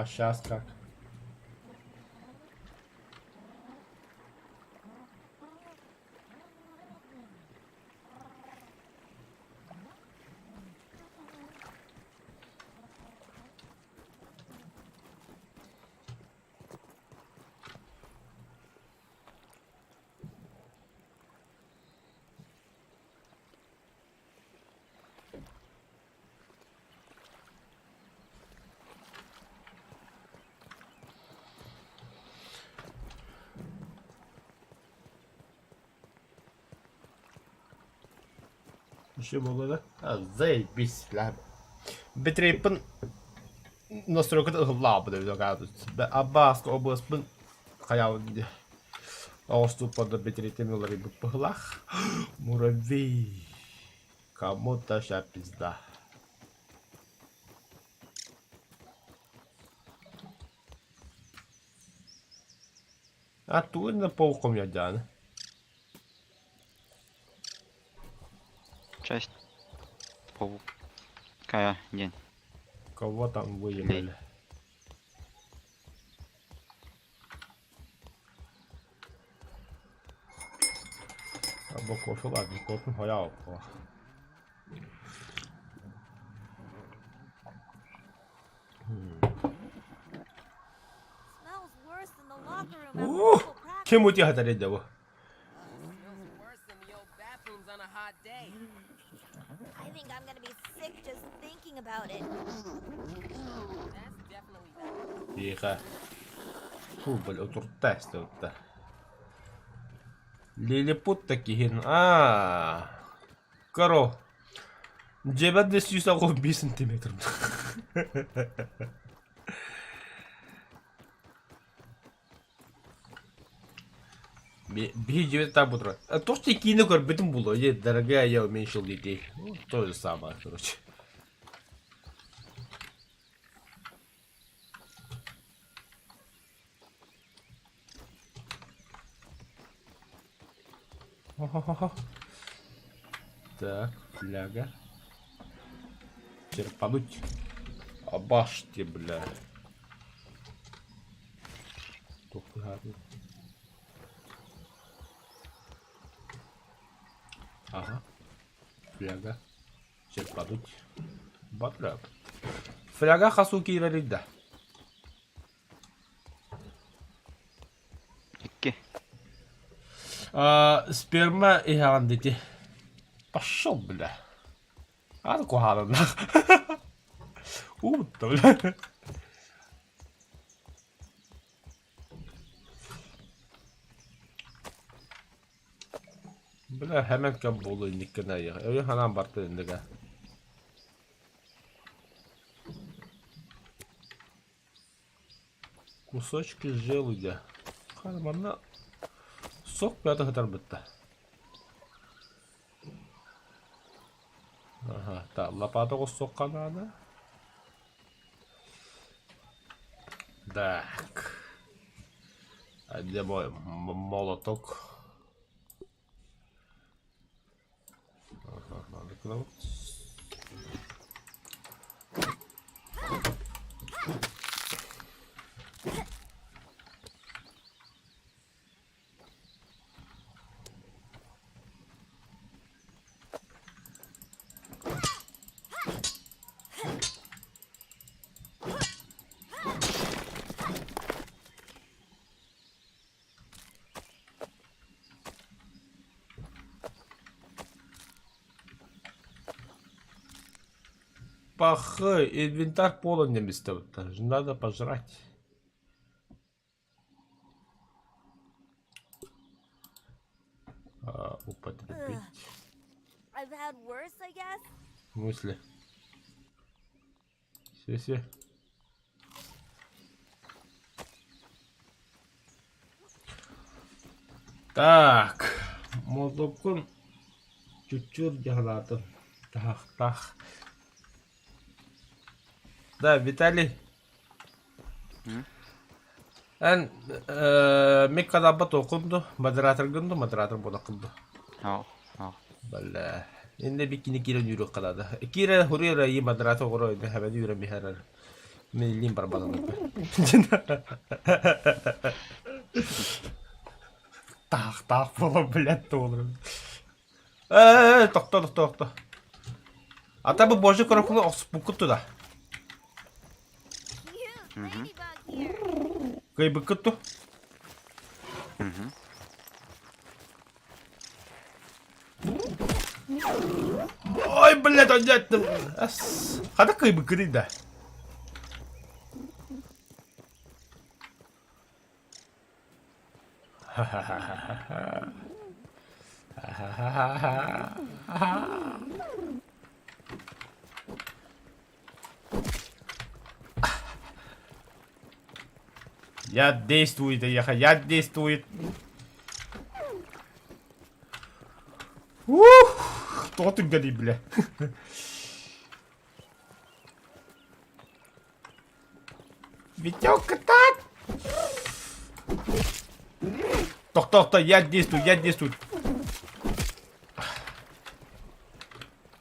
сейчас как. Еще было, да? Заебись, ля. Битрейпен настройка лабы, да, Аббаск областьпен хаял доступа до битрейпен рыбы пыглах. Муравей. Кому-то ща пизда. А тут на полком я дян. Часть. Паук. Кая день. Кого там выебали? Або кофе, ладно, кофе хаял. Smells worse than the locker room after Ooh, football practice. 개무지 하다래 저거. Smells worse than the old bathrooms on a hot day. I think I'm gonna be sick just thinking about it. That's definitely better. Тихо. Фу, бля, утуртасти отта. Лилипут такиhin. Коро. Cebende 101 сантиметр. Бежит там утро. А то, что кино горбитым было, дорогая, я уменьшил детей. Ну, то же самое, короче. Так, фляга. Черпануть. Обашьте, бля. Только гарно. Ага. Фляга. Черпануть. Батрак. Фляга хасуки ралида. Икки. Сперма и гандити. Пошел, бля. А такой гарно. Утта, бля. Бля, hemen kan bolu indikene ya. Öyle hanan baktı indike. Кусочки желудя. Карманна сок пятый хатар бітті. Ага, так, лопату соққан аны. Так. А где мой молоток? Ага, надо кнуть. Пахы, инвентарь полон не место. Надо пожрать. Употребить. I've had worse, I guess. В смысле? Все. Так. Молдокон чуть-чуть дегладом. Так. Да, Виталий. Эн мек кадабат окунду, модератор болакынду. Ау. Бала. Инде бикини кире юру калады. Кире хурира и модератор горо инде хабади юру михарар. Милим барабанын. Так, было, блядь, толыр. Тоқта. Ата бұл божы көріпкіні оқсып бұқытты да. Cute ladybug here. Кай бұқытты. Ой, блядь, он дядь. Хада кай бұқыды да. Яд действует, яд действует. Ух, кто ты гори, бля. Витёк, так. Тоқта, яд действует.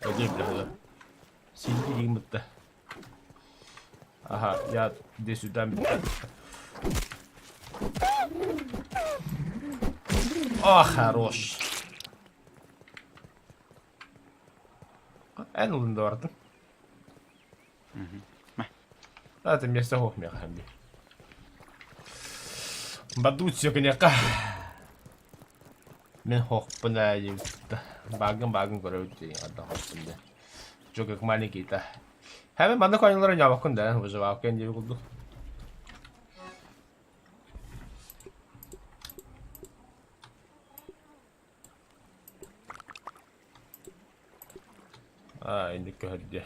Окей, бля. Сильный ремонт-то. Ага, яд действует. О, хорош. En olun da vardı. Zaten bir sahok mu hem de. Badut yok ne ka. Men hok bana yıktı. Bagın görüyordu adam aslında. Çok ekmani kita. Hemen bana koyunlara ne bakın da, bu zaman kendi buldu. Иди где.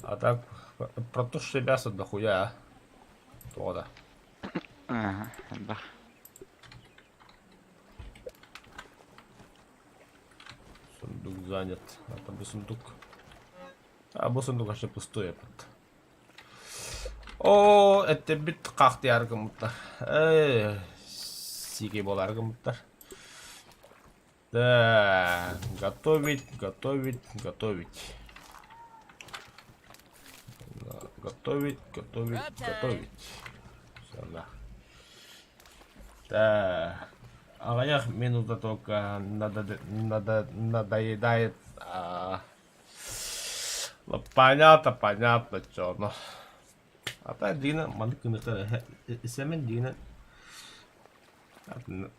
А так, протуши мясо дохуя, а? Тода. Ага, да. Сундук занят. А там бы сундук. А bu сундук вообще пустой. О, это бит как ты аргументар. Сиги бол аргументар. Да, готовить. Готовить. Все, да. Так. А минута только надоедает. Ну, понятно, чё, но. А так Дина, манкинка, семен Дина.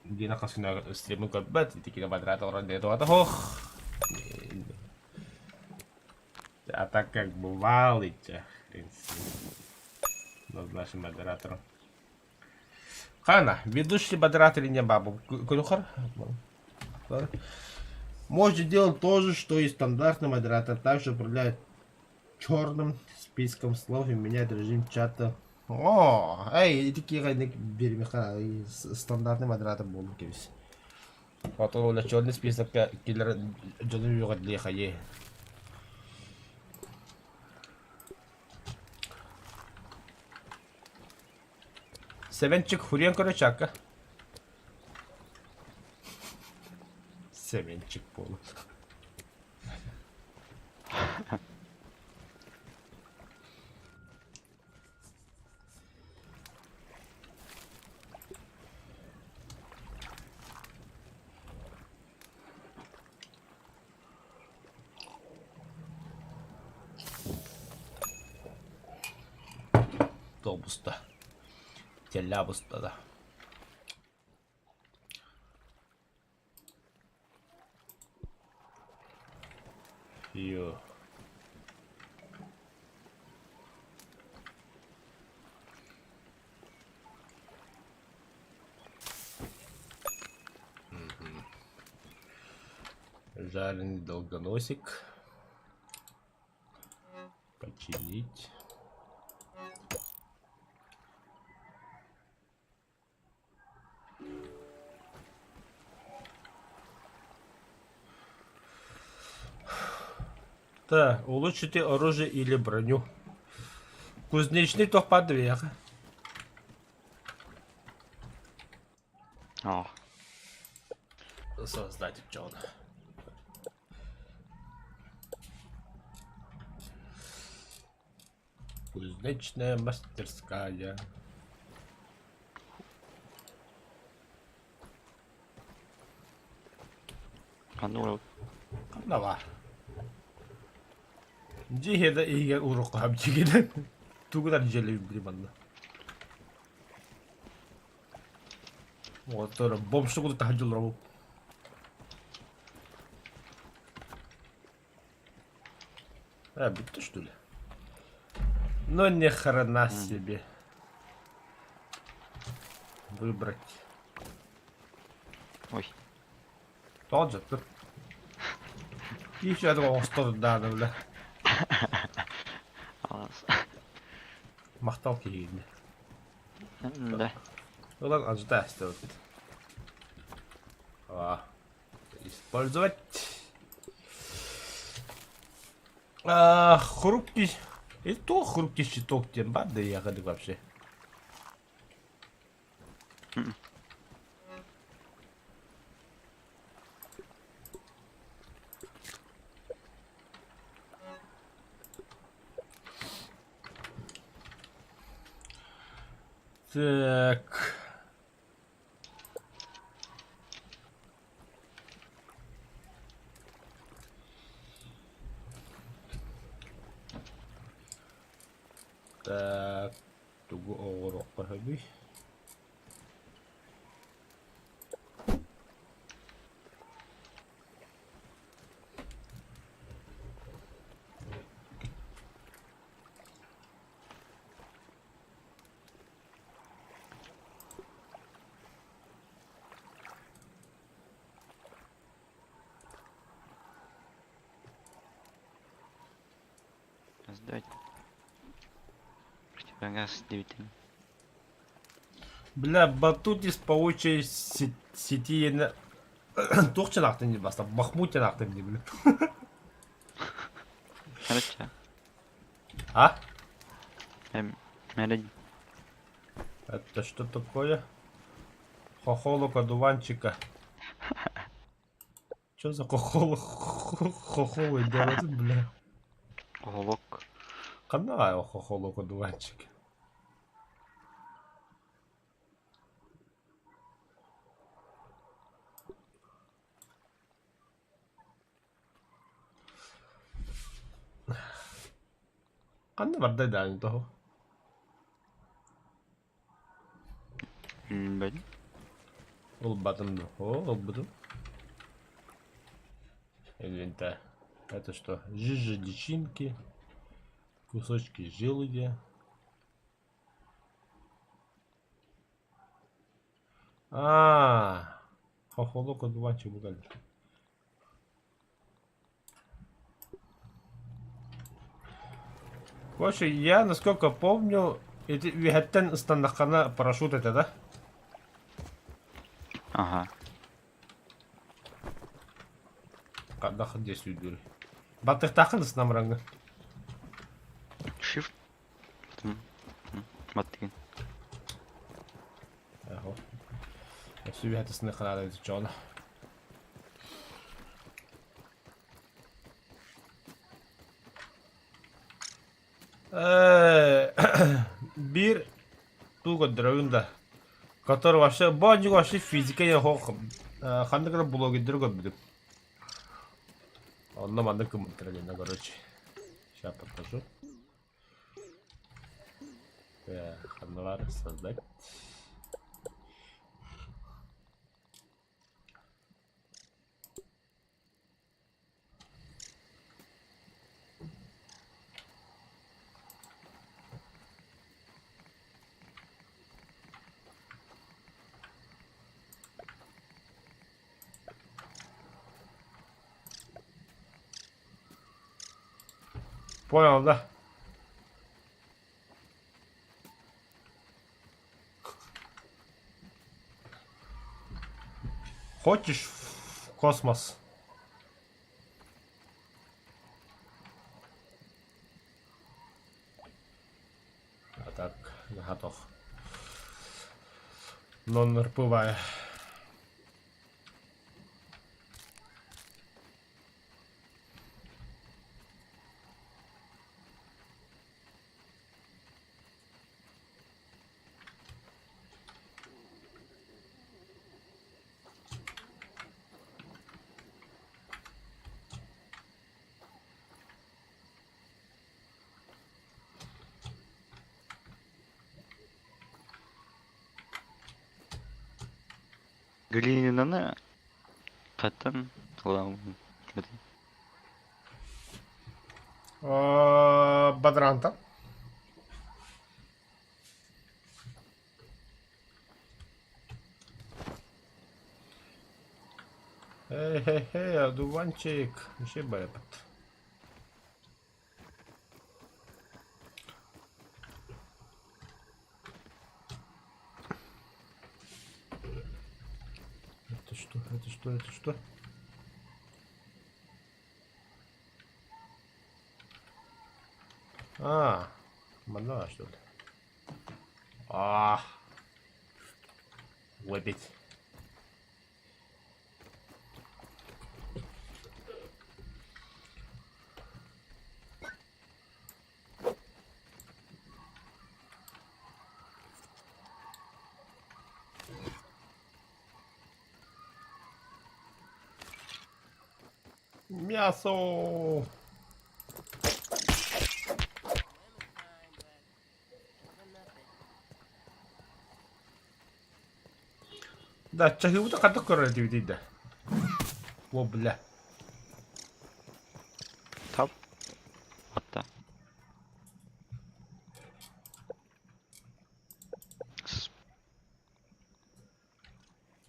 Дина касына стримы көббәт, итикине бадрат оран деді вата хох. А так как бывало, в принципе, назначен модератором. Хана, ведущий модератор не бабу. Кулюхар? Можете делать то же, что и стандартный модератор. Также управляет черным списком слов и меняет режим чата. О, эй, такие беремеха, стандартный модератор был кемис. Потом у черный список киллер джоны югат лехае. Sevenчик хурен корочака. Sevenчик пол. Толбуста. Телябуста, да. Йо. Жареный долгоносик. Починить. Да, улучшите оружие или броню. Кузнечный топа 2. О, Создать Джона. Кузнечная мастерская. А ну, Давай. Жигэда игээр уруу хамчигээд түгээр жэлээ билбанна. Вот это бомжтугу тахажулрав. Битта что ли? Ну ни хрена себе. Выбрать. ой, Тот же. Еще этого что надо, бля. алас. Махталки есть. Да. Уlan ожидай, что использовать. Хрупкий. И то хрупкий щиток тем бады ягоды вообще. Так. Так. Tunggu orok apa habis. Сдать. Противогаз 9. Бля, батут из паучьей сети на... Турчанахты не баста, Бахмутинахты не, бля. Короче, А? Мерень. Это что такое? Хохолок одуванчика. Чё за хохолы делают, бля? Голок. Канал хохолок одуванчика. Kan var det där inte då? Блин. Улбатым. О, улбатым. Или это что? Жижи личинки. Кусочки желуди. Хохолок одуванчик бугали. Короче, я, насколько помню, вихеттен стандартна парашют это, да? Ага. Когда здесь удюри. Батых тахын с нам ранга. Shift. Маттыгын. Ага. Я все вихеттесіне қанады жона. Bir туго драгында, который вообще бонжиг вообще физика я хох хандыгра блоги друга бидим. Он нам андык комментарий, короче. Сейчас покажу. Хандвар создать. Понял, да? Хочешь в космос? А так, готов. Но нарпывая. Глиняны катын кылам. Бодранта. Эй, одуванчик. Еще бэпот. Это что? Это что? Это что? Мана, что ли? Выпить. Мясо! Да, чахивута катакора дивидида. О, бля. Тап. Атта.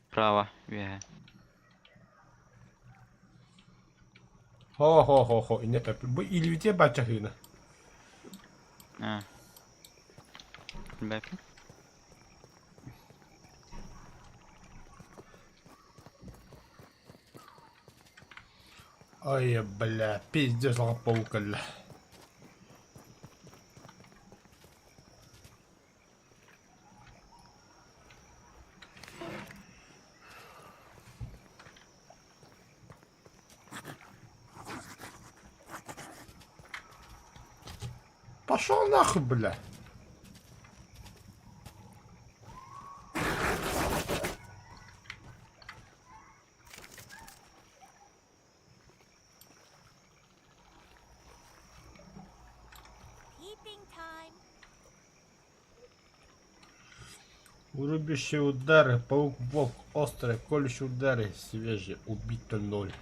Справа. Вега. Хо. Ине пепи. Bu ilvite bachahina. А. Бэпи. Ой, бля, пиздец, паукаль. Пошел нахуй, бля. Peeping time. Рубящие удары, паук-волк, острые, колющие удары, свежие, убито 0.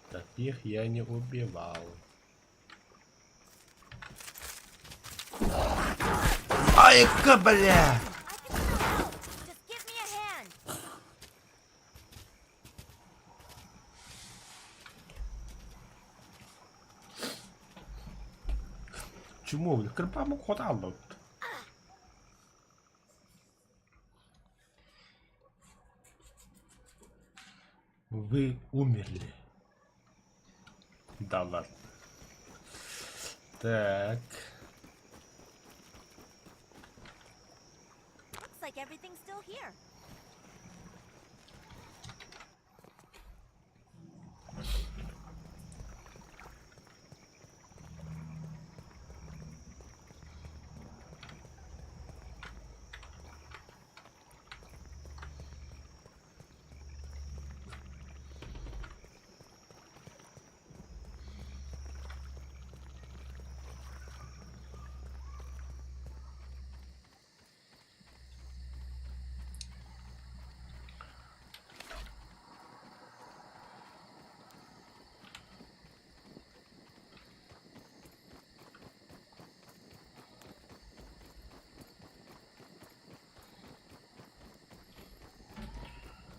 Таких я не убивал. Ай-ка, бля! Just give me a hand. Чему, бля? Крпаму хватало. Вы умерли. Да ладно. Так. Looks like everything's still here.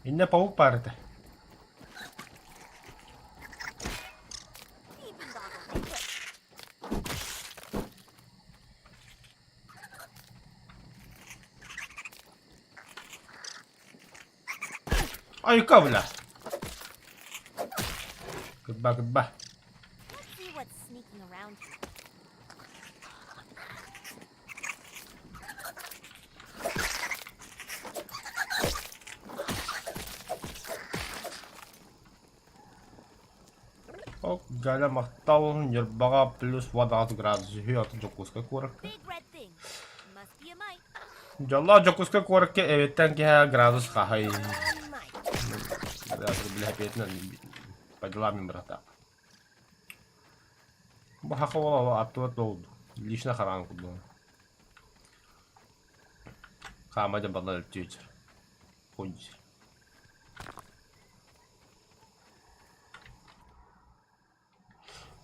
Inne pavuk parti. Peeping goggles. Ай-ка, бля. Goodbye. Let's see what's sneaking around here. О, галя махтал, нербага плюс 12 градусов. Hüyatı джокуска korku. Big red thing. Must be a mite. Жолла джокуска korku evetten ki градус хахай. A mite. Я бля петна по делам брата. Бахавала оттот oldu. Лично харанку был. Хамаде бадал тючер. подходите.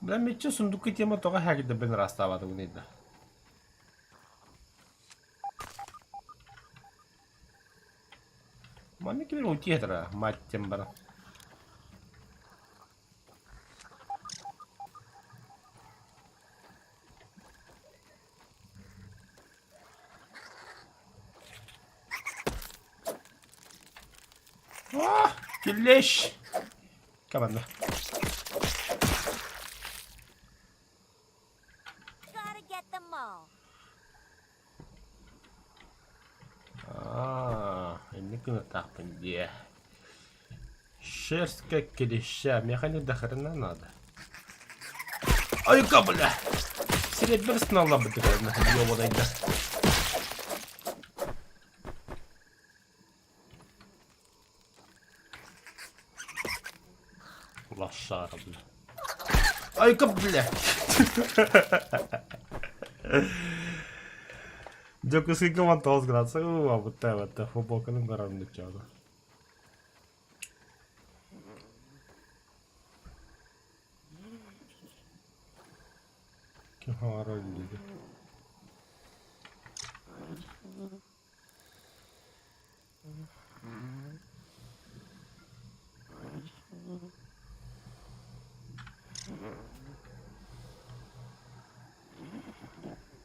Бля, мен че сундукка тема тоға хәгірді бен растабады бұл нейді. Маны келер өте едірі, маттен бары. Келеш! Команда. Gotta get them all. Ini kena tak dia. Шерсть как клеща, механик дохрена надо. Ай, кабля! Серебряный алла бітіреді, ёбадайды. Лошара, бля. Ай, кабля! Джокуски команда 9 градуса, вот футболканың қарарында чады. Kim hara öldüydü?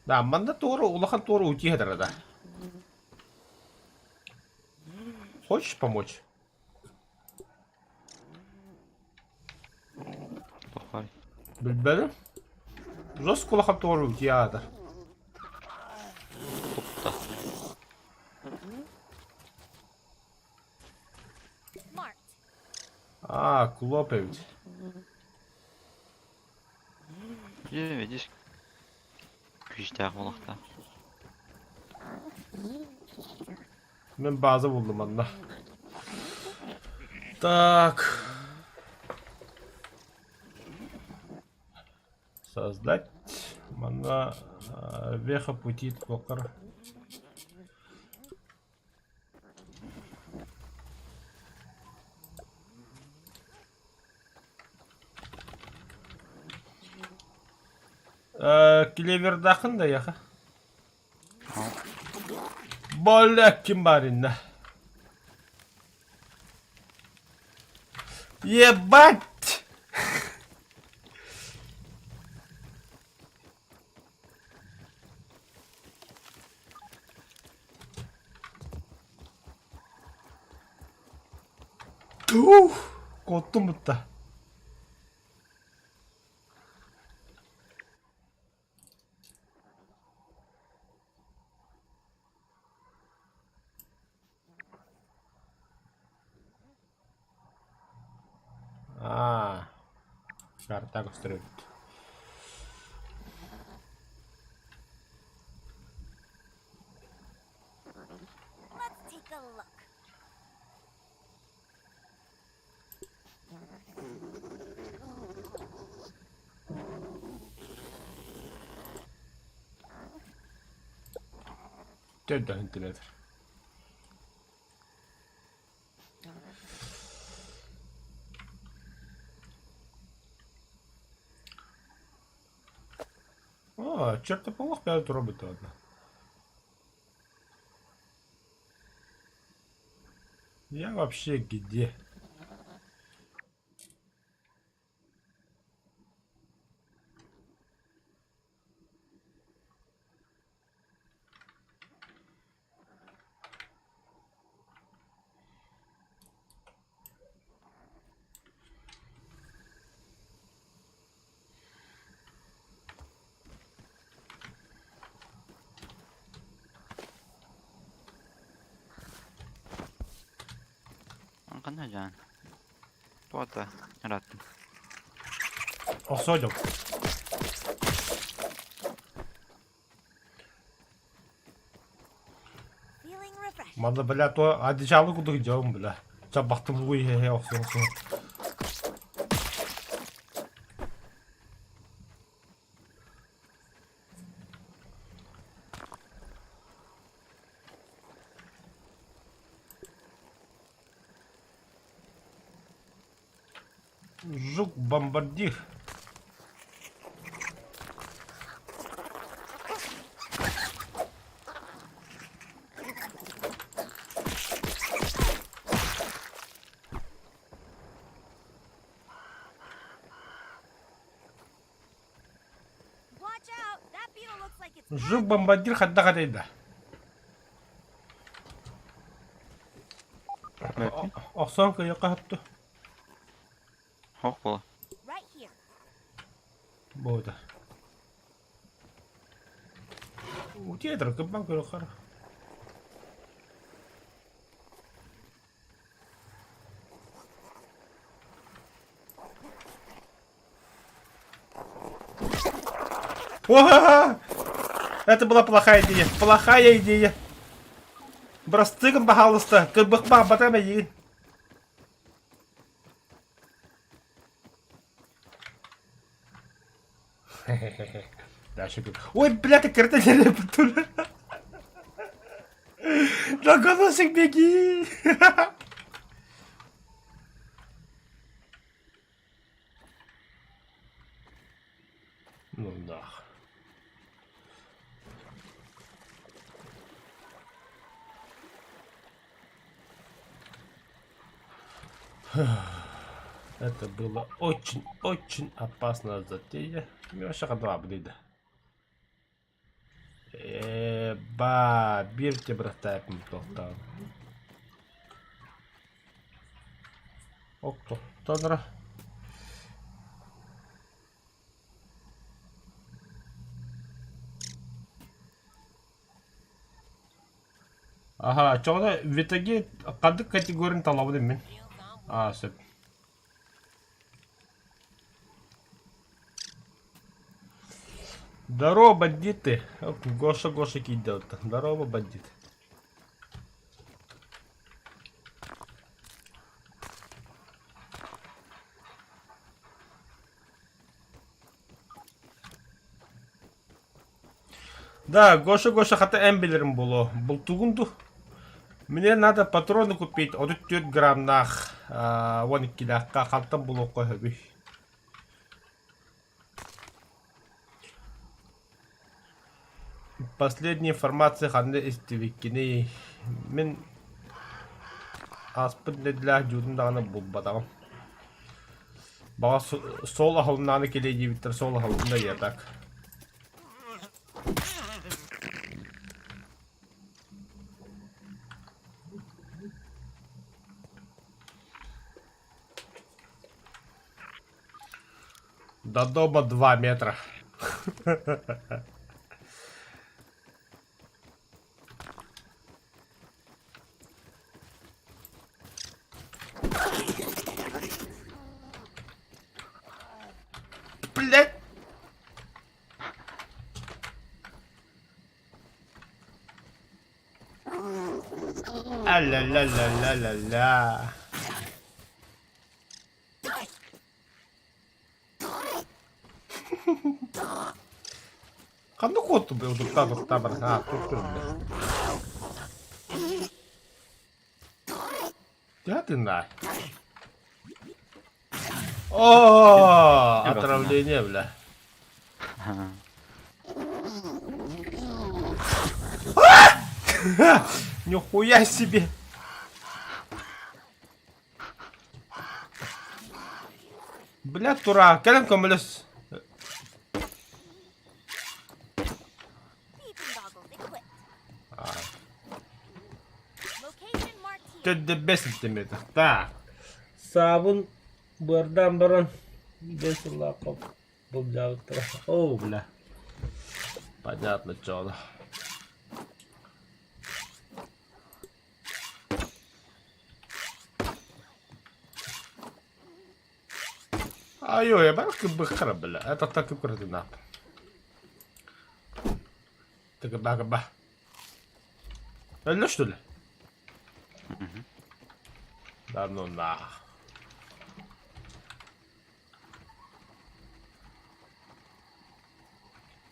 Да, манда тоғры, улахан тоғры уйти хедір да. Хочешь помочь? Похваль. Білбәдім? Жестко улахан тоғры уйти хедір. Топта. Marked. Клопевич. Видишь? Күштәк болықта. Мен база buldum anda. Так. Создать. Мана веха пути покер. Клевердахын да яха. Болек kim var inne? Ебать! Korktum burada. Карта construída. Let's take a look. Tedda inte nedir? Чертополох 5 робити одна. Я вообще где? Қандай жан? Тота, раттым. Осойдым. Feeling refreshed. Мада, бля, то одичалы куда идем, бля. Чабахтым луи, осой. Жук-бомбардир. Watch out! That beetle looks like it's Жук-бомбардир хадда хадайда. Оксон кыйыкка хапту. Хоқ бола. right here. Бода. Утедр кыбан кыйыккара. О! Это была плохая идея. Плохая идея. Бросцыган, пожалуйста. Кыбыкма, батама егин. Дальше как... Ой, бля, ты картинер потуля. На голосик беги. Ну да. Это было очень опасная затея. Мёша два блида. Ба, бирте, братайп, мтохтан. Окто, тонра. Ага, чоғда витаги қадық категорияны талабы дейм мен. Сөп. Здорово, бандиты. Гоша кидал-то. Здорово, бандит. Да, Гоша, хата эмбелерим было. Был тугунду. Мне надо патроны купить. 34 граммнах. 12 даққа қалтам было қойып. Последняя информация қандай істевеккені. Мен аспын деділер жудындағаны бұл бадағым. Баға сол ақылынағаны келейді біттір, сол ақылында ертақ. До дома 2 метра. Блять! А-ля-ля-ля-ля-ля-ля. Қандай қотты бұл дұрта бар? Тұр бля. Да ты на. О, отравление, бля. Нихуя себе. Бля, тура, кәлем көміліс. Beeping goggles equipped. Location marked here. Тәді 5 сантиметр. Так. Сабын бұрдан бұрын. 5 лақып. Бұл жауыттыра. О, бля. Понятно, чё. Ай-ой, я барки бахара, бля. Это так и координат. Так, ба. Это что ли? Да ну на.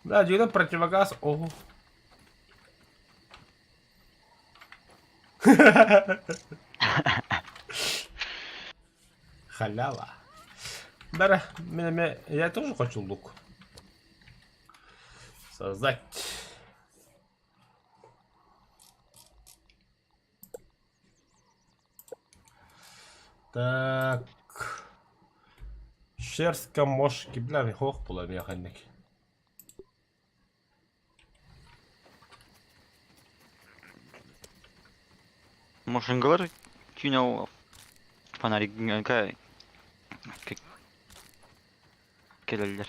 Да, делаем противогаз. Ого. Халява. Бәрі, я тоже хочу лук. Создать. Так. Шерсть камошки, бля, мен хоқ болам яқаннек. Машингалар кинул фонарикка келелер.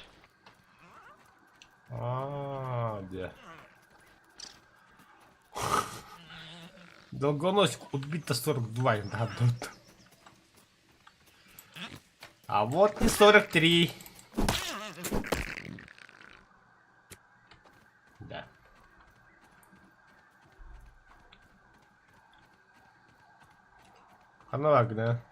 Де. Долгоносик убито 42 дадут. А вот не 43. Да. Аналогно.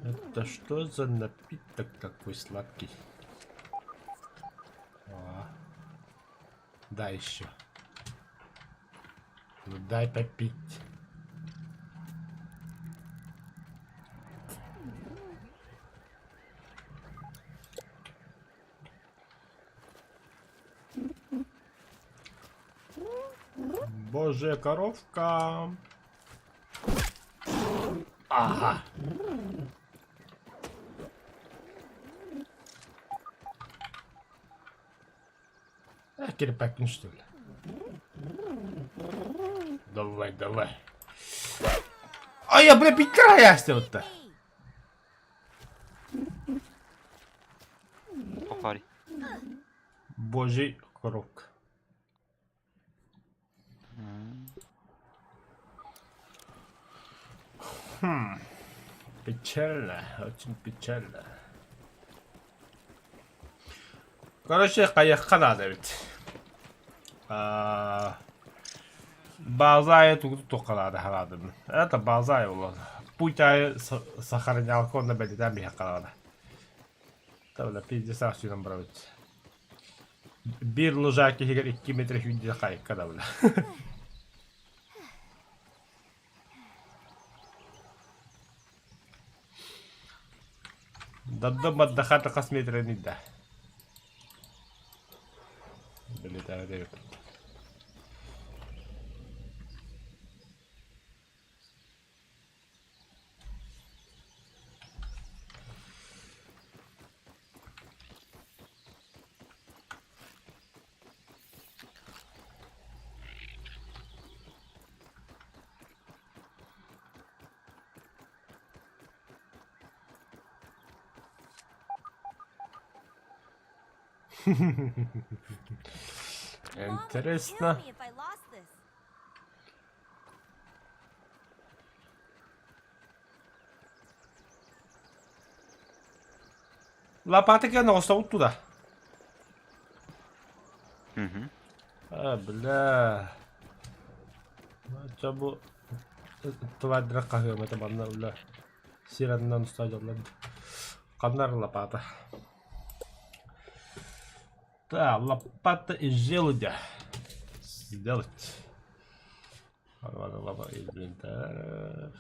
Это что за напиток такой сладкий? О. Да, еще. Ну дай попить. Боже, коровка. Ага. Кирпакин, что ли? Давай, давай. А я, бля, пить краястил-то. Попари. Божий коровка. Печально, очень печально. Короче, қаяққа надо ведь. Базая тут только надо. Это базая было. Путь сохранялку на бедам бихакалада. Тавда 50 сюрем брать. Bir лужаки хигер 2 метр хүнде қайыққа давда. Дадым отдыхата қас метрені да. Билетары деп. Интересно. Kill me if I lost this. Лопатыға ноғыстауыт туда. Бля. Чабу твадра қағым это банна ула. Сираннан ұстайдылар. Қанар лопата. Да, лопата из желудя. Сделать. Ладно, лопата из инвентарь.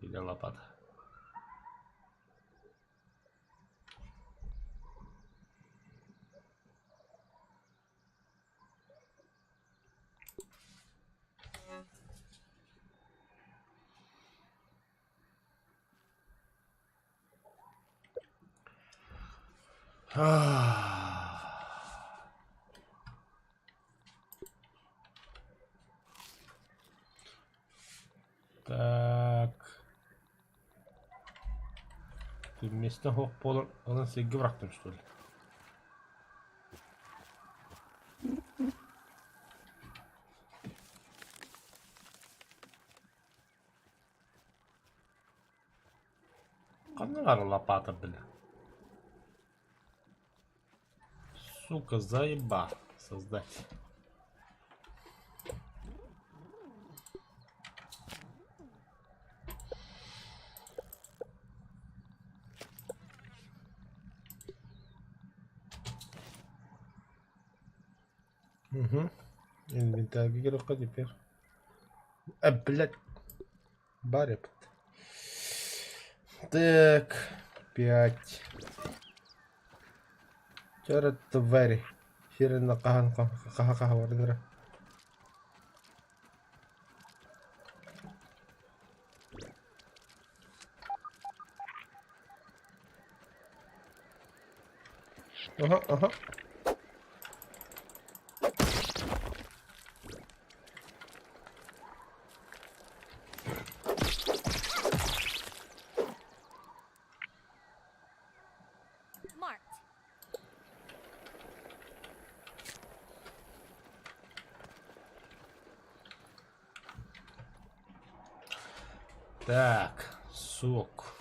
Где лопата? Так. Ты вместо пола он себе гврахтом, что ли? Канара лопата, бля. Сука, заеба создать. Инвентарь игрока теперь. Блядь. Бареп. Так. 5. Черт, твари. Херена каха-каха-каха-каха-каха. Ага, ага. Marked. Так, сок.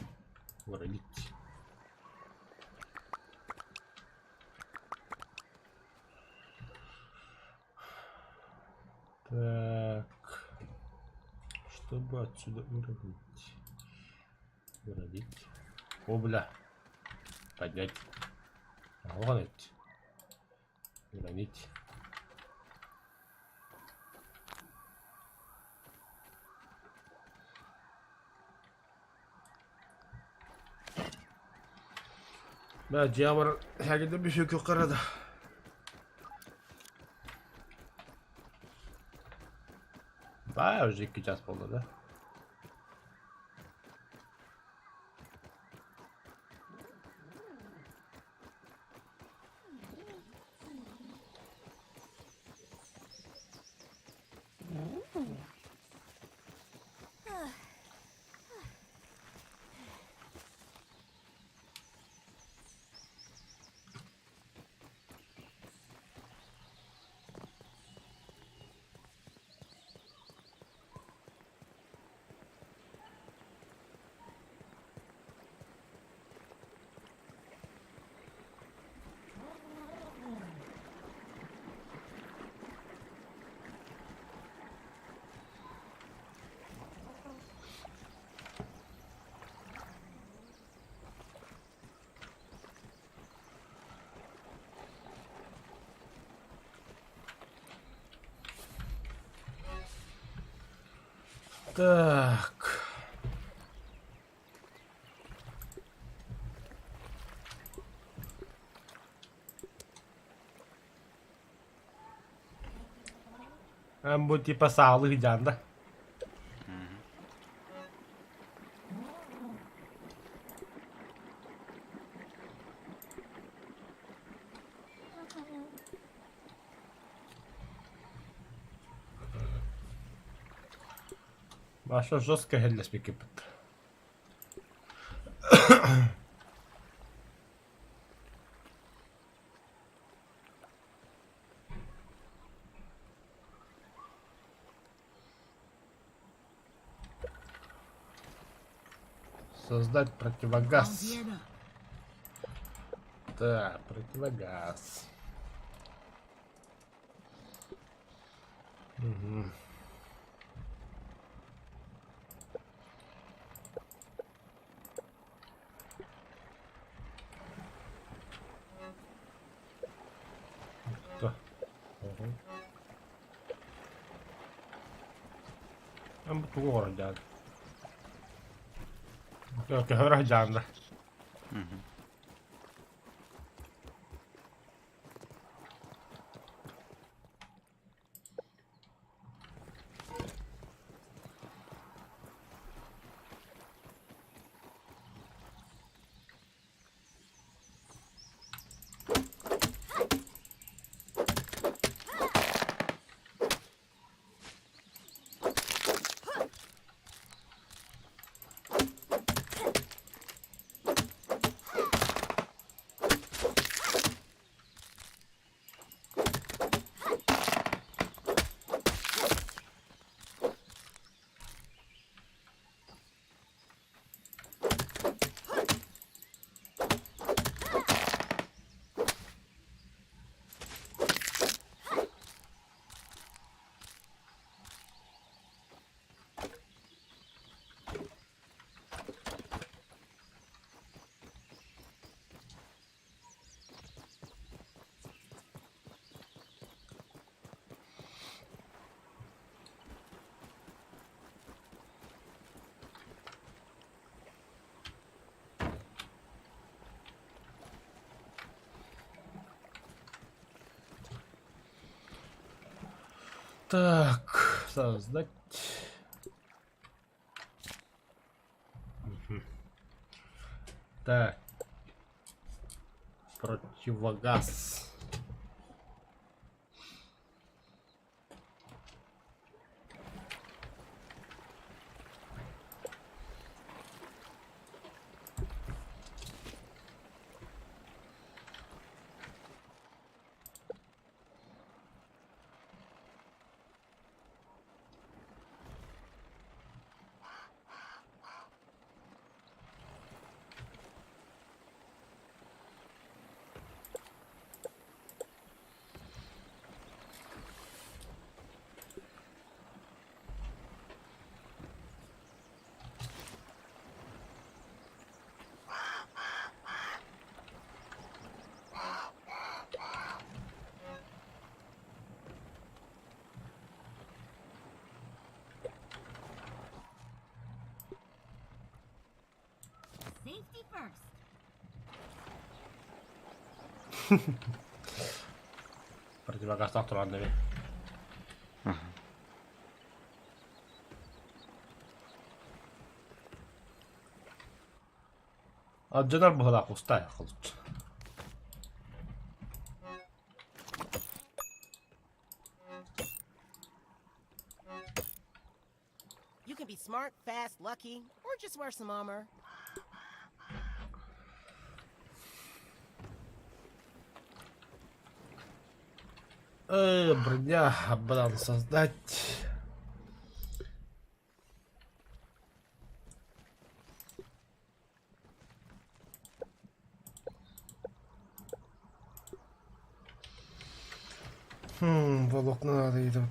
Варить. Так. Чтобы отсюда уронить. Уронить. О, бля. Поднять. Уронить. Уронить. Да, дьявол, хагида бишек юқарада. Да, уже 2 час болды, да? Так. Bu tipe sağlık canda. Başta жестко хеллеспек кепт. Создать противогаз. Да, противогаз. Угу. Что? Угу. Там тут город, да. Okey, horah canlı. Так, создать. Мгм. Так. Противогаз. Safety first. Противогаз автоматами. А Дженнер была пустая, лучше. You can be smart, fast, lucky, or just wear some armor. Броня, баланс создать. Волокна надо идут.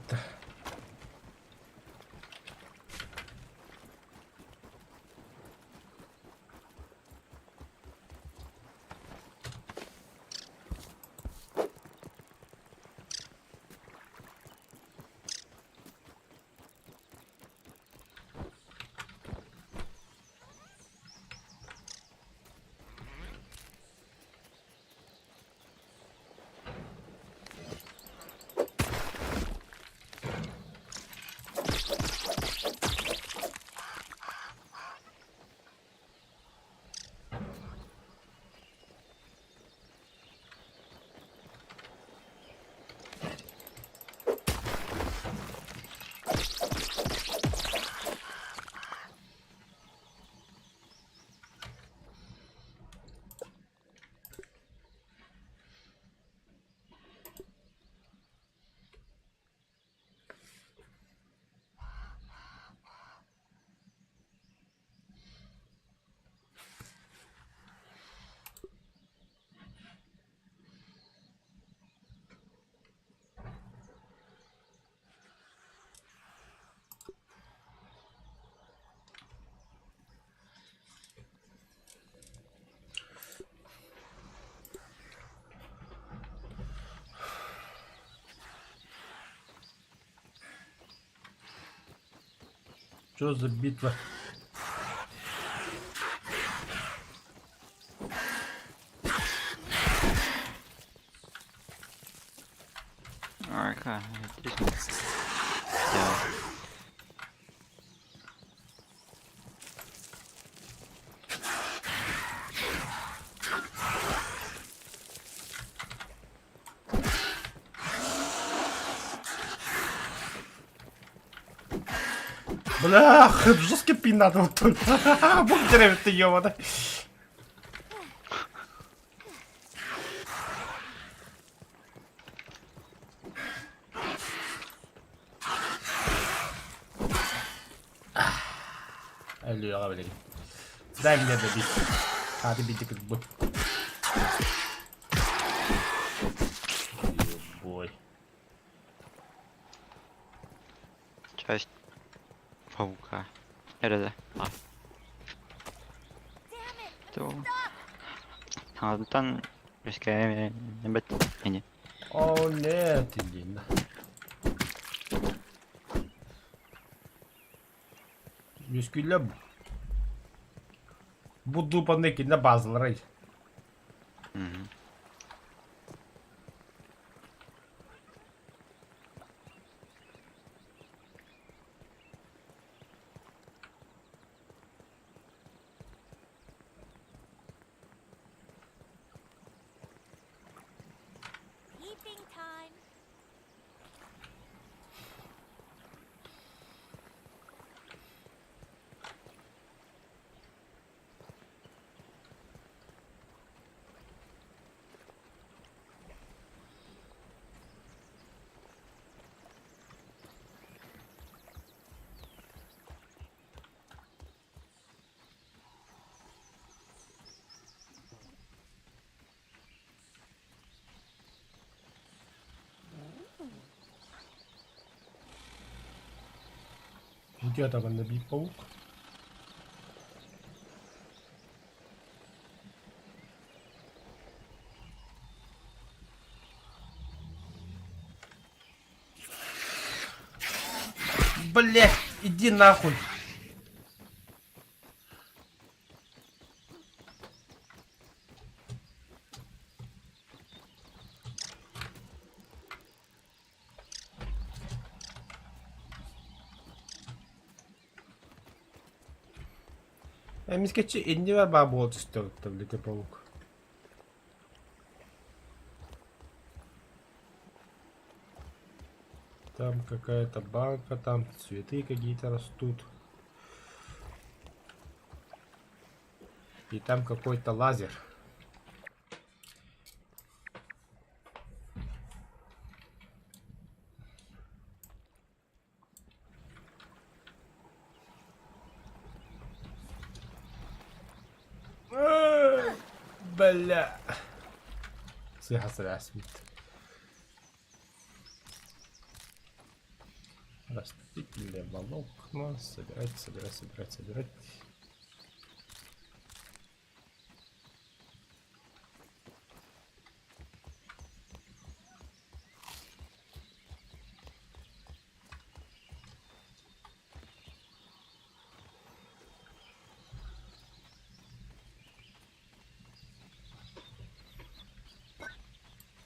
Что за битва? Ага, интересно. Да. Блях, жесткий пин надо вот тут. Бункеры ты ёбаный. Алло, блин. Дай мне добить. А, ты бить как бы. Бой. Часть паука. Это да. То. Там рискаем небет. Не. О, нет, Илина. Мускуляб. Буду панеки на базл рей. Мгм. Picking time. Где там набить паук? Блять, иди нахуй. Мискачи, иди var bana bu tablete паук. Там какая-то банка, там цветы какие-то растут. И там какой-то лазер. Бля. Сыгасрасмит. Растительные волокна. Собирать.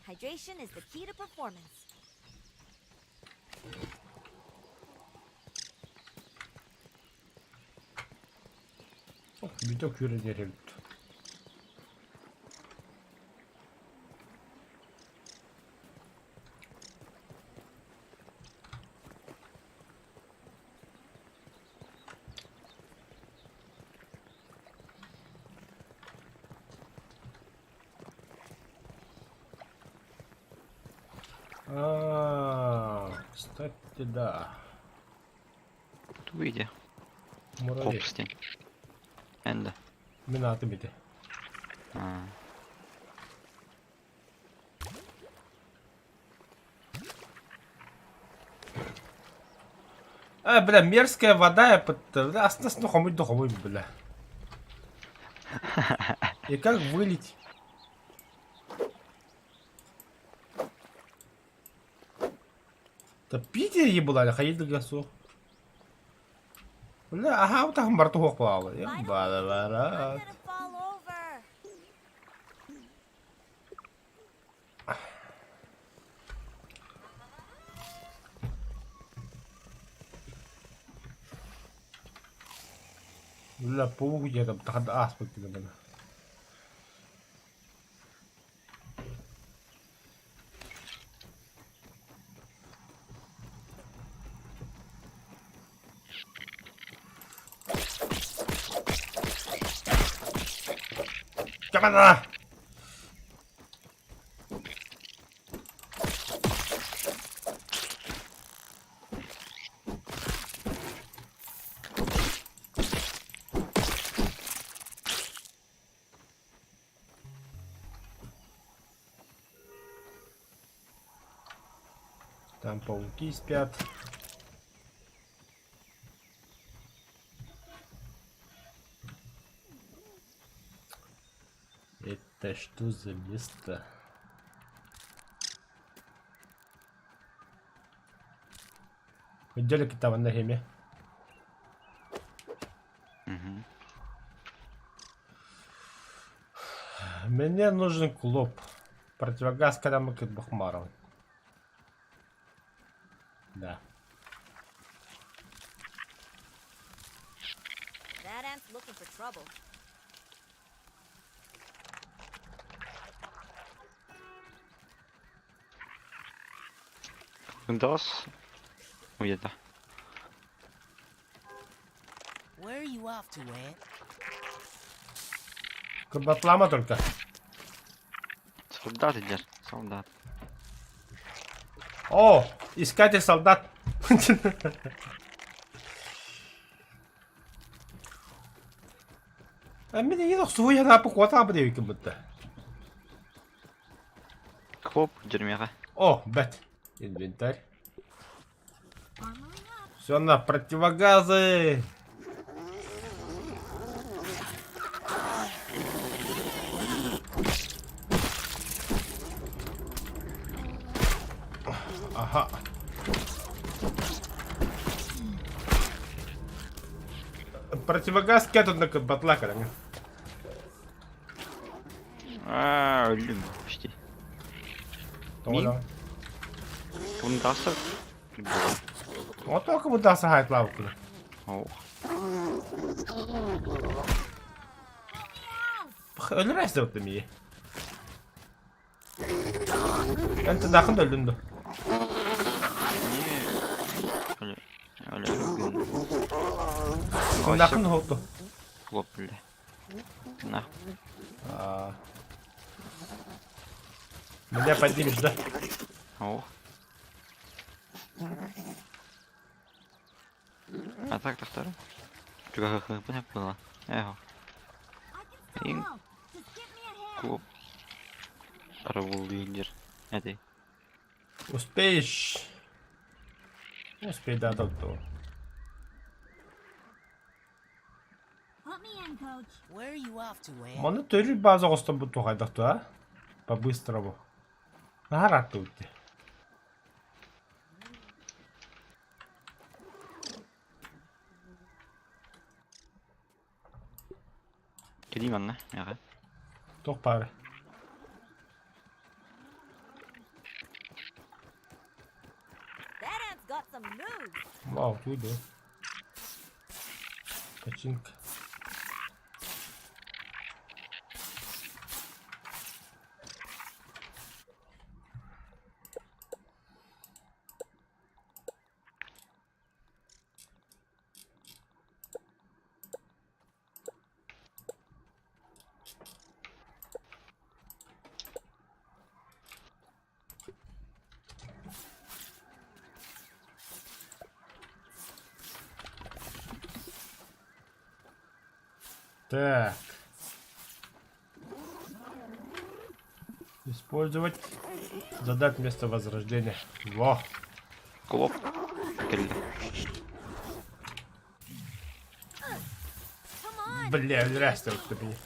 Hydration is the key to performance. Video küreleri. Кстати, да. Тут выйди. Муравей. Копстень. Энда. Минаты бити. А. Бля, мерзкая вода, я под... Бля, духовой, бля. И как вылить? Да Питер ебала, ходить до гасу. Бля, ага, вот так в борту плавала. I'm Ебала, gonna fall over. Бля, паук где там, так аспекты, бля. Камана! Там пауки спят. Это что за место? Где там на геме? Угу. Мне нужен клуб. Противогаз Карамык Бахмаров. Да. That ant's looking for trouble. Windows. Где-то. Where are you off to, Ant? К батлама только. Солдат идет. Солдат. О, искатель солдат. Мен енді суя напы қуата бұ деп екен бұдды. Хоп, дерьмеха. О, бәт. Инвентарь. Все на противогазы. Ага. Противогаз кетут на батла, короче. Блин, почти. Толя. Windows. Вот только вот да сагает лавку. Ох. Ölürüz de ottum iyi. Ben de dakın da öldüm de. Öyle. Dakın da oldu. Хлоп, бля. На. Меня поднимешь, да? Ох. А так-то второй. Чё, как было? Эхо. И клуб. Револвер. Этой. Успеешь. Успей, да, доктор. Where are you off to, Ant? Маны төрү база костон буту кайдакту, а? По-быстрому. Наратты өтті. Келейм анна, яға. Тоқ бары. That ant's got some moves. Вау, туйду. Починка. Так. Использовать. Задать место возрождения. Во. Клоп. Келді. Бля, здрасте, вот ты мне.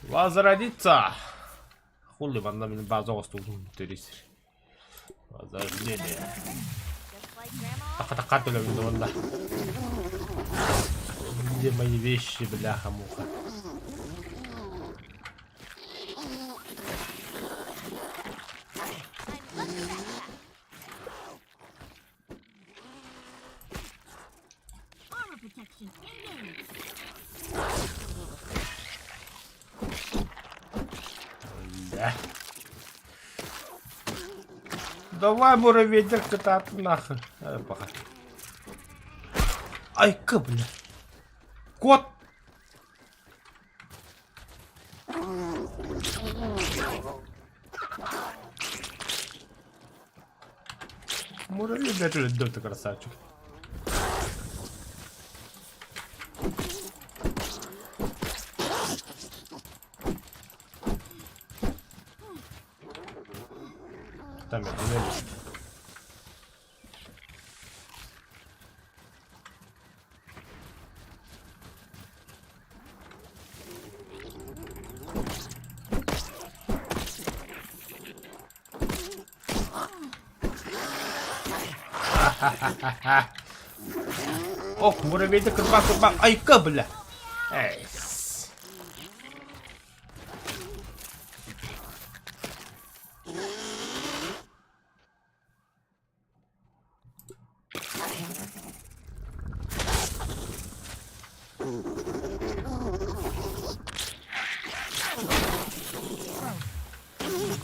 Возродиться. Хули вам на меня базового стулу терисер. Возрождение. Just like Grandma. Така-така туда виновата. Где мои вещи, бляха-муха? Да. Давай, муравейник, кататься нахуй. Пока. Ай, бля. Кот! Муравей, блядь, уже ты красавчик. Там я не знаю. Ох, муравейді кырбақ. Айка, бля. Эйс.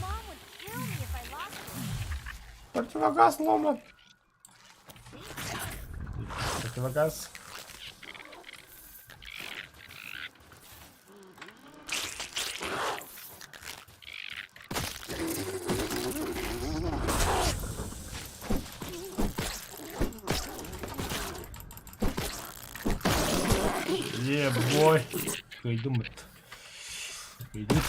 Mom would kill me if I lost her. Противогаз ломан. Противогаз. Ебой. Пойдем это. Пойдем.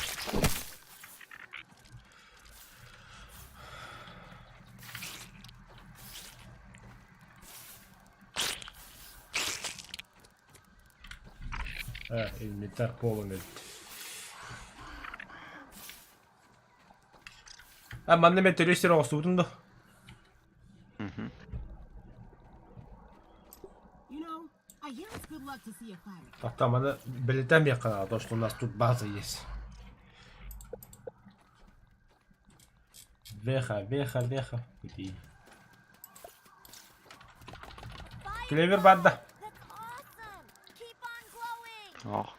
Инвентарь полный. Манна мен төрөстөр оостуутун да. Мгм. Там она билетами якана, то что у нас тут база есть. Веха. Иди. Клевер банда. That's awesome. Keep on glowing. Ох.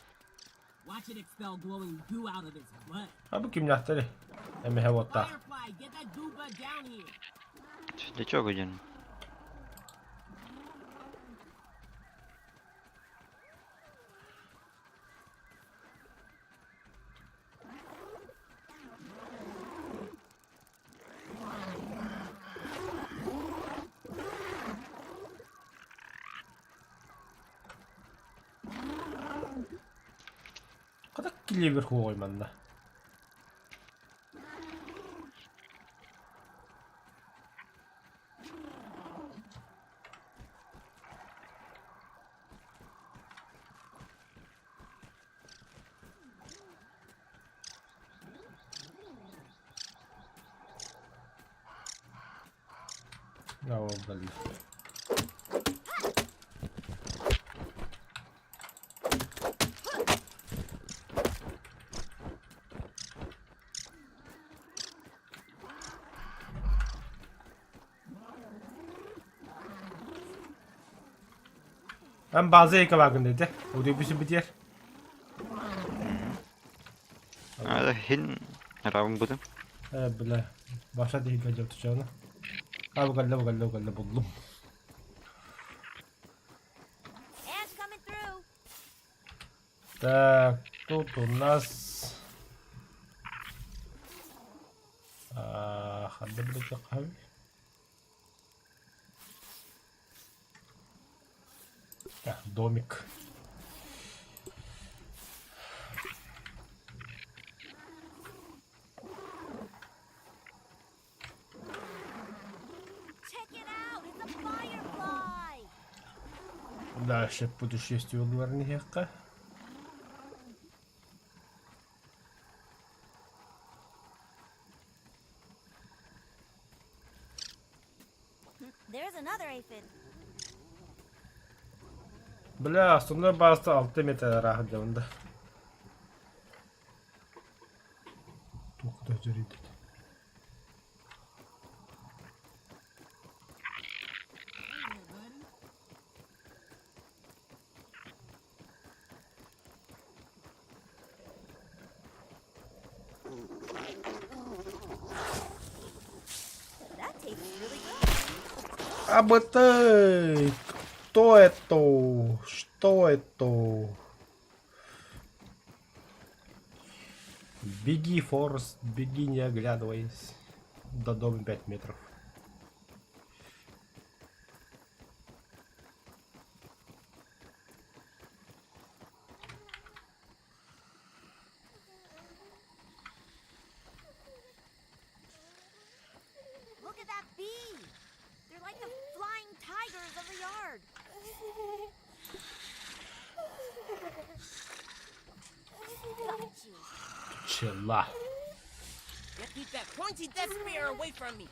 Watch it expel glowing goo out of its butt. Абы ким яхтали. Эми хавотта. Firefly, get that goo butt down here. Для чего один? Када клевер хуой манна. О, блин. Bazı yakaladın dedi. Otobüsü bitiyor. Hadi hin. Herhalde buldum. Bile. Başa değil gece tutacağını. Abi galle buldum. Ants coming through. Так, тут у нас... Хадда блядь, какая? Так, домик. Check it out. It's a firefly. Дальше путешествие дворника. There's another aphid. Бля, основной база 6 метр рахдевында. Куда жүреді? That tastes really good. Абы ты! Кто это? Что это? Беги, Форест, беги, не оглядываясь. До дома 5 метров. Look at that bee. They're like the flying tigers of the yard. Got you. Чела. You keep that pointy death spear away from me.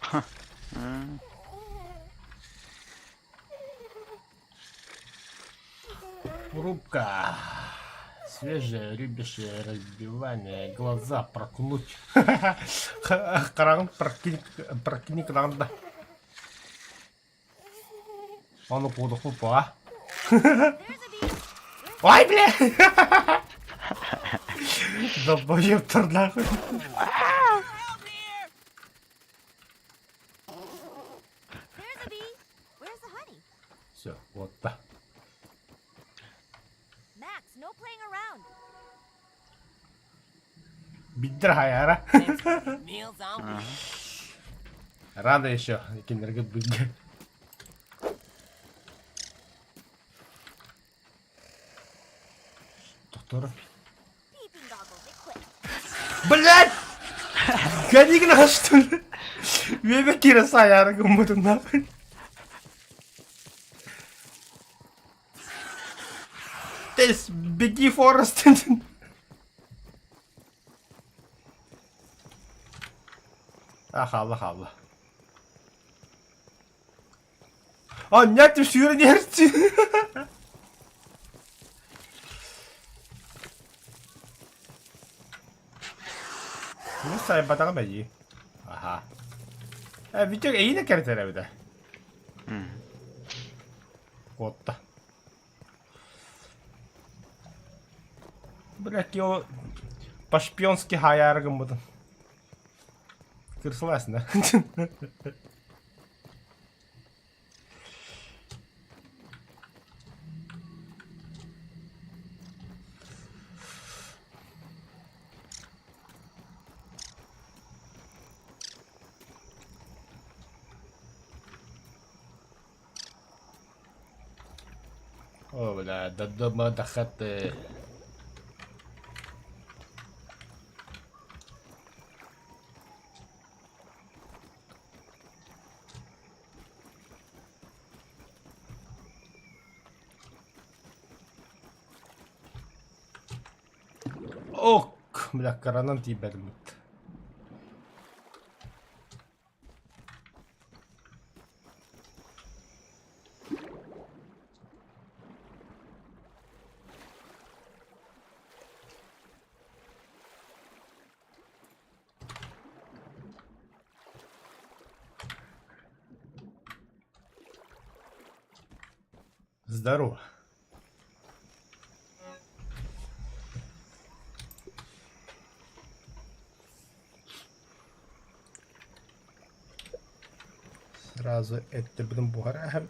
Рубка. Свежее рыбешее разбивание. Глаза прокнуть. Кран прокни кранда. Он упал хупа. There's a bee. Ой, бля! Долбоёб нахуй. Help here! Все, вот так. Max, no playing around. Биттер хаяра. Meals on me. Рано еще киндерге бігге. Доктор. Peeping goggles equipped. Блять! Гони на что ли? Вебе кира саяра гумбуду нахуй. Тес, беги, Форест. Ахалла, халла. А, нет, ты сюда не рти. Ну, сайбатага 매지. 아하. 아, 위쪽에 A는 캐릭터라 보다. 꽂다. Блять, его по-шпионски хаяргом буду. Согласна. О, бля, до дома до хаты. Ок, бля, коронан тибермит. Здорово. Сразу это будем бугорать.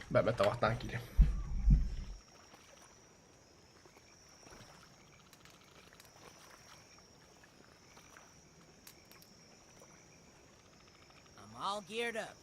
Бабе тавахтан киле. I'm all geared up.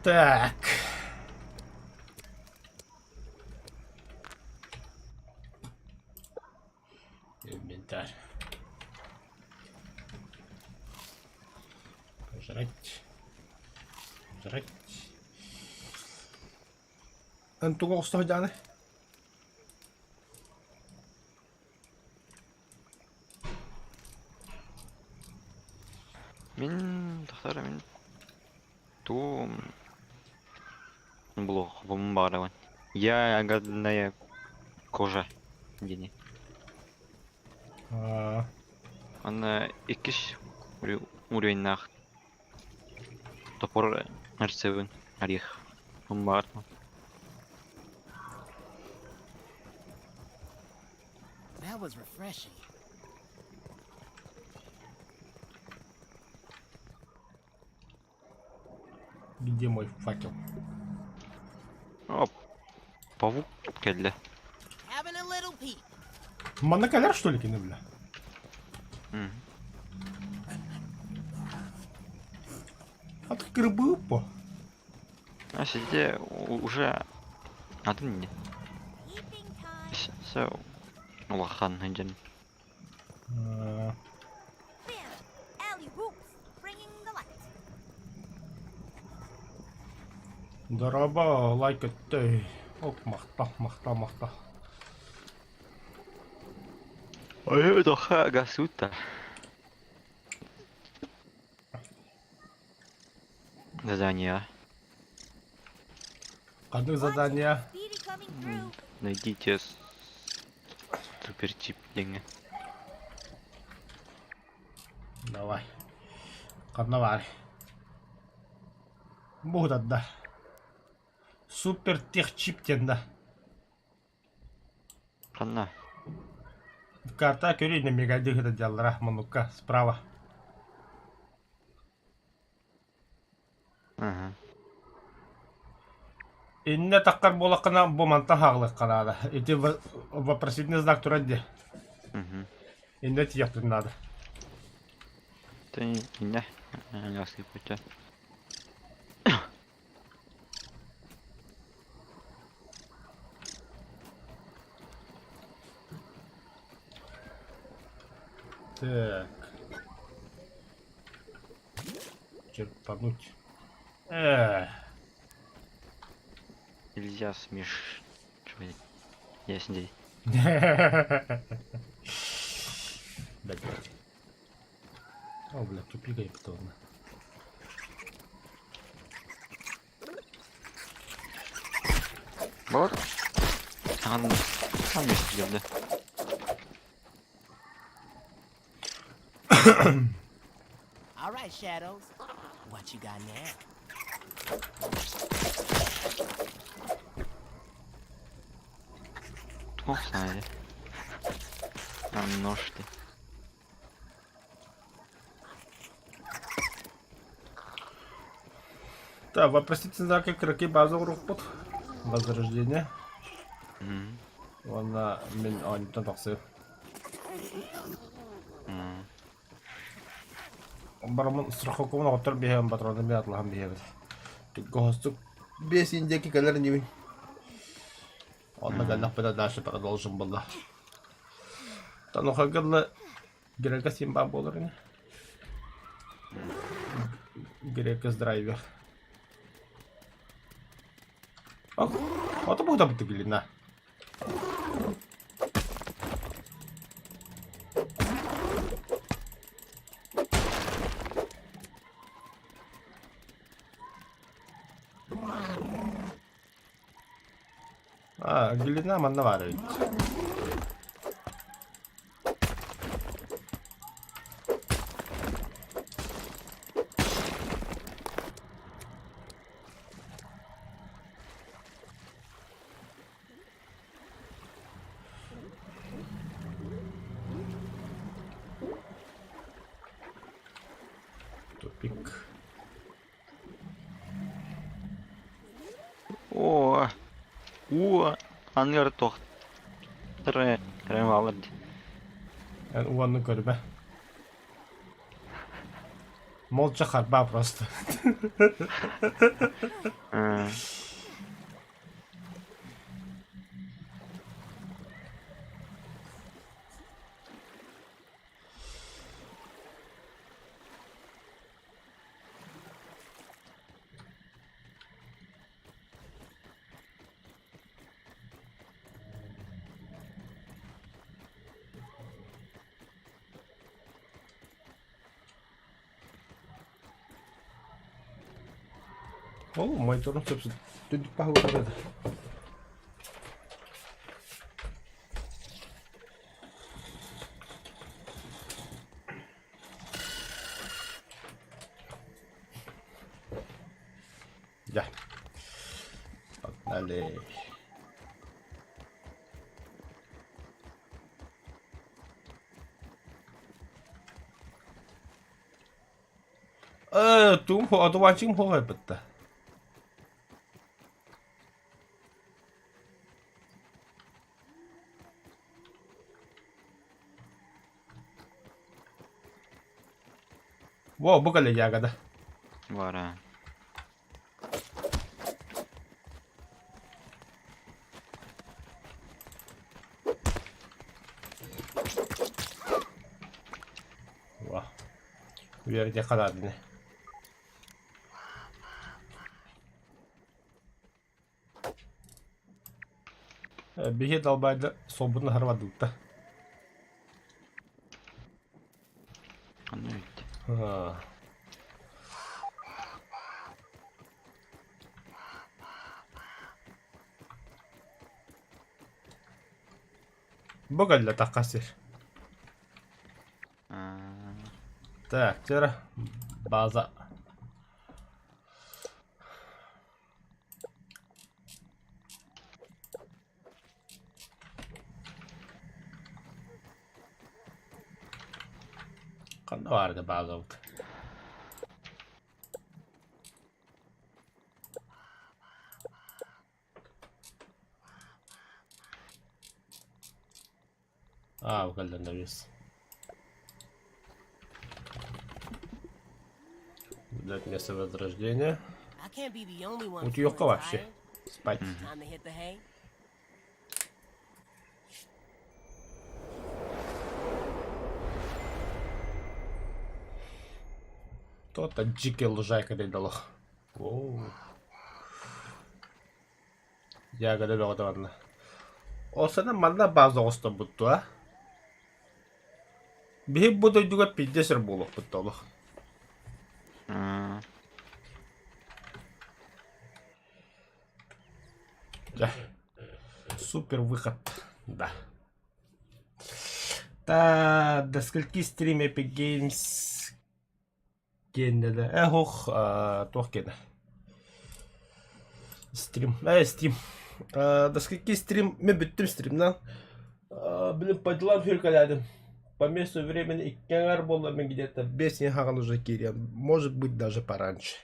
Так. Инвентарь. Жрать. Жрать. Антугол что дяны? Мен тахтар мен ту блох бомбардован. Ягодная кожа дени. Она икиш уровеннах топор нарцевын орех бомбардован. That was refreshing. Где мой факел? Оп. Павук келді. Having a little peek. Моноколяр что ли кино, бля? Открыл бы по. А сиде уже один не. Keeping time. Все. Улахан один. Bam! Alley whoops, bringing the light. Дороба лайк ты. Оп, махта. Ой, доха гасута. Задание. Одно задание. Speedy coming through. Найдите супертип деньги. Давай. Карнавал. Будет, да. Супер техчип тенда. Ханна. Карта көрейін мегадих это делара манука справа. Ага. Инне таққар болақына боманта хағылық қарады. Эти вопросительный знак турадде. Инне тияқтын надо. Ты не осыпать. Так. Черпануть. Нельзя смеш. Чё я здесь? Блядь. О, блядь, тупика и потом. Вот. Там есть где-то. All right, Shadows. What you got now? Тух знали. Там нож ты. Так, вопросительный знак игроки базовый рухпут. Возрождение. Вона мен анитан таксы. Барамын страховканы отыр бейем патроны бей атлахам бейем. Тикко хостук бес индеки калер нивин. Онна галнах педа дальше продолжим было. Тануха гыдлы грека симба болырыны. Грека с драйвер. Ах, ото бугда бутты гилина. Гилина маннавары. Тупик. О, аңыр тоқтыры алырды. Уанны көрбе. Молча харба просто. А, О, мой турн собственно. Тут похоже. Ya. Dale. Trúng hộ, tôi trúng hộ hơi bật ta. Wow, bukan lagi agak dah. bora. Wah. Biar dia kalah ni. Bir dalbayla sobunu harvadık. Ano yun? Ha. Багаль так кассир. Так, теперь база. Kanda vardı bazı oldu. Bakalım da biz. Дать место возрождения. I can't be the only one. Утюжка feeling вообще. tired. Спать. Time to hit the hay. То-то дикий лужайка дало. Оу. Ягоды доготованы. Осана манда база осто бутту, а? Бихи буду дуга пиддесер болуп буттолу. Да. Супер выход. Да. Та до скольки стрим Epic Games кенде. Ох, тох кенде. Стрим. Стрим. До скольки стрим? Мен бүттім стримнан. Блин, по делам фиркалядым. По месту времени иккенгар было мен где-то без нехаган уже кирем. Может быть даже пораньше.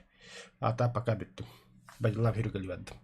А та пока бүттім. По делам фиркалядым.